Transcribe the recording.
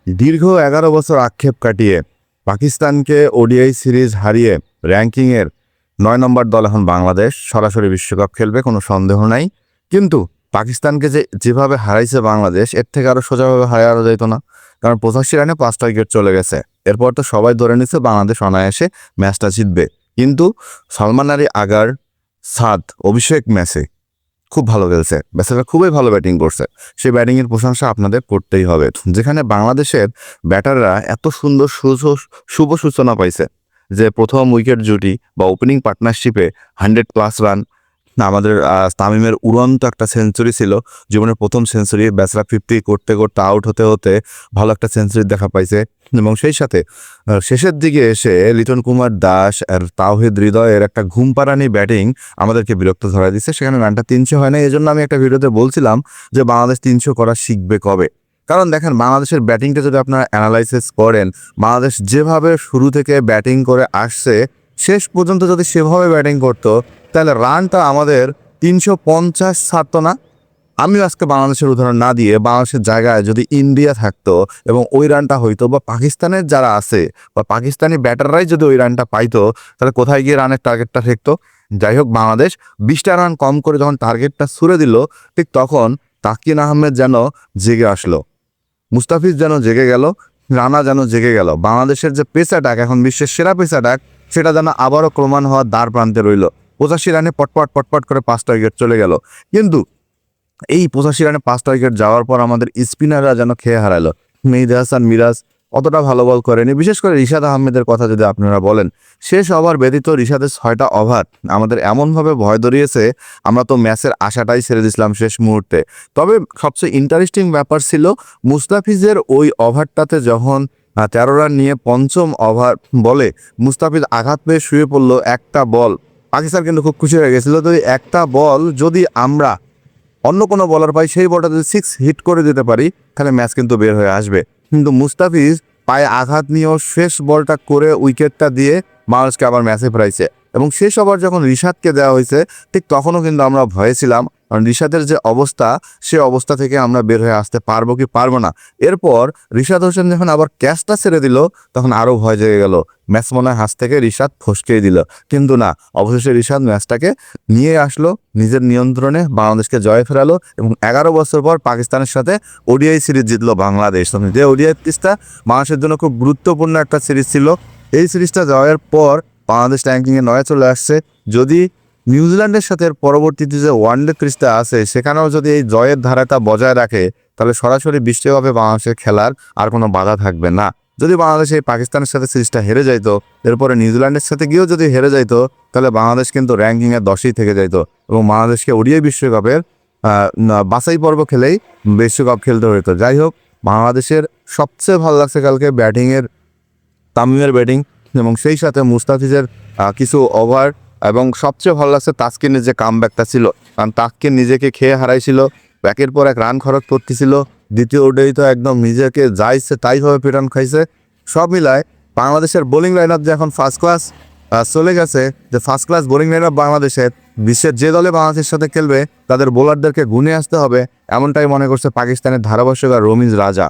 দীর্ঘ 11 বছর আক্ষেপ কাটিয়ে পাকিস্তানকে ওডিআই সিরিজ হারিয়ে র্যাঙ্কিংয়ের 9 নম্বর দল এখন বাংলাদেশ সরাসরি বিশ্বকাপ খেলবে, কোনো সন্দেহ নাই। কিন্তু পাকিস্তানকে যেভাবে হারাইছে বাংলাদেশ, এর থেকে আরও সোজাভাবে হারানো যেত না, কারণ 85 রানে 5টা উইকেট চলে গেছে। এরপর তো সবাই ধরে নিচ্ছে বাংলাদেশ অনায়াসে ম্যাচটা জিতবে। কিন্তু সালমান আলী আগার সাদ অভিষেক ম্যাচে খুব ভালো খেলছে, ব্যাটসম্যানরা খুবই ভালো ব্যাটিং করছে। সেই ব্যাটিংয়ের প্রশংসা আপনাদের করতেই হবে। যেখানে বাংলাদেশের ব্যাটাররা এত সুন্দর শুভ সূচনা পাইছে যে প্রথম উইকেট জুটি বা ওপেনিং পার্টনারশিপে 100+ রান, আমাদের তামিমের উড়ন্ত একটা সেঞ্চুরি ছিল, জীবনের প্রথম সেঞ্চুরি। ব্যাটসরা 50 করতে করতে আউট হতে হতে ভালো একটা সেঞ্চুরি দেখা পাইছে। এবং সেই সাথে শেষের দিকে এসে লিটন কুমার দাস আর তাওহিদ হৃদয়ের একটা ঘুমপাড়ানি ব্যাটিং আমাদেরকে বিরক্ত ধরা দিচ্ছে। সেখানে রানটা 300 হয় না। এই জন্য আমি একটা ভিডিওতে বলছিলাম যে বাংলাদেশ 300 করা শিখবে কবে। কারণ দেখেন, বাংলাদেশের ব্যাটিংটা যদি আপনারা অ্যানালাইসিস করেন, বাংলাদেশ যেভাবে শুরু থেকে ব্যাটিং করে আসছে শেষ পর্যন্ত যদি সেভাবে ব্যাটিং করতো, তাহলে রানটা আমাদের 350 ছাড়তো না। আমিও আজকে বাংলাদেশের উদাহরণ না দিয়ে বাংলাদেশের জায়গায় যদি ইন্ডিয়া থাকতো এবং ওই রানটা হইতো, বা পাকিস্তানের যারা আছে বা পাকিস্তানি ব্যাটাররাই যদি ওই রানটা পাইতো, তাহলে কোথায় গিয়ে রানের টার্গেটটা ঠেকতো। যাই হোক, বাংলাদেশ 20টা রান কম করে যখন টার্গেটটা ছুড়ে দিল, ঠিক তখন তাসকিন আহমেদ যেন জেগে আসলো, মুস্তাফিজ যেন জেগে গেল, রানা যেন জেগে গেল। বাংলাদেশের যে পেস অ্যাটাক, এখন বিশ্বের সেরা পেস অ্যাটাক, সেটা যেন আবারও প্রমাণ হওয়ার দ্বার প্রান্তে রইল। 85 রানে পটপট করে 5টা উইকেট চলে গেল। কিন্তু এই 85 রানে 5টা উইকেট যাওয়ার পর আমাদের স্পিনাররা যেন খেয়ে হারালো। মেহেদী হাসান মিরাজ অতটা ভালো বল করেনি। বিশেষ করে রিশাদ আহমেদের কথা যদি আপনারা বলেন, শেষ ওভার ব্যতীত রিশাদের 6টা ওভার আমাদের এমনভাবে ভয় ধরিয়েছে, আমরা তো ম্যাচের আশাটাই ছেড়ে দিয়েছিলাম শেষ মুহূর্তে। তবে সবচেয়ে ইন্টারেস্টিং ব্যাপার ছিল মুস্তাফিজের ওই ওভারটাতে, যখন 13 রান নিয়ে পঞ্চম ওভার বলে মুস্তাফিজ আঘাত পেয়ে শুয়ে পড়লো। একটা বল, পাকিস্তান কিন্তু খুব খুশি হয়ে গেছিল, তো একটা বল যদি আমরা অন্য কোনো বলার পাই, সেই বলটা যদি 6 হিট করে দিতে পারি, তাহলে ম্যাচ কিন্তু বের হয়ে আসবে। কিন্তু মুস্তাফিজ পায়ে আঘাত নিয়েও শেষ বলটা করে উইকেটটা দিয়ে বাংলাদেশকে আবার ম্যাচে ফেরাইছে। এবং শেষ ওভার যখন রিশাদকে দেওয়া হয়েছে, ঠিক তখনও কিন্তু আমরা ভয়ে ছিলাম, কারণ রিশাদের যে অবস্থা, সে অবস্থা থেকে আমরা বের হয়ে আসতে পারবো কি পারবো না। এরপর রিশাদ হোসেন যখন আবার ক্যাচটা ছেড়ে দিল, তখন আরও ভয় জেগে গেল, ম্যাচ মনে হয় হাত থেকে রিশাদ ফসকেই দিল। কিন্তু না, অবশেষে রিশাদ ম্যাচটাকে নিয়ে আসলো নিজের নিয়ন্ত্রণে, বাংলাদেশকে জয় ফেরালো এবং 11 বছর পর পাকিস্তানের সাথে ওডিআই সিরিজ জিতলো বাংলাদেশ। যে ওডিআই সিরিজটা বাংলাদেশের জন্য খুব গুরুত্বপূর্ণ একটা সিরিজ ছিল। এই সিরিজটা জয়ের পর বাংলাদেশ র্যাঙ্কিংয়ে 9 চলে আসছে। যদি নিউজিল্যান্ডের সাথে পরবর্তীতে যে ওয়ানডে সিরিজটা আছে, সেখানেও যদি এই জয়ের ধারাটা বজায় রাখে, তাহলে সরাসরি বিশ্বকাপে বাংলাদেশের খেলার আর কোনো বাধা থাকবে না। যদি বাংলাদেশ এই পাকিস্তানের সাথে সিরিজটা হেরে যাইতো, এরপরে নিউজিল্যান্ডের সাথে গিয়েও যদি হেরে যাইতো, তাহলে বাংলাদেশ কিন্তু র্যাঙ্কিংয়ে 10ই থেকে যাইতো এবং বাংলাদেশকে ওডিআই বিশ্বকাপের বাছাই পর্ব খেলেই বিশ্বকাপ খেলতে হতো। যাই হোক, বাংলাদেশের সবচেয়ে ভালো লাগছে কালকে ব্যাটিংয়ের তামিমের ব্যাটিং এবং সেই সাথে মুস্তাফিজের কিছু ওভার, এবং সবচেয়ে ভালো লাগছে তাসকিনের যে কামব্যাকটা ছিল, কারণ তাসকিন নিজেকে খেয়ে হারাইছিল, ব্যাকের পর এক রান খরচ করতেছিল, দ্বিতীয় ওডেই তো একদম নিজেকে যাইছে তাইভাবে পিটান খাইছে। সব মিলায় বাংলাদেশের বোলিং লাইন আপ যে এখন ফার্স্ট ক্লাস চলে গেছে, যে first class bowling line up বাংলাদেশের, বিশ্বের যে দলে বাংলাদেশের সাথে খেলবে তাদের বোলারদেরকে গুনে আসতে হবে, এমনটাই মনে করছে পাকিস্তানের ধারাভাষ্যকার রমিজ রাজা।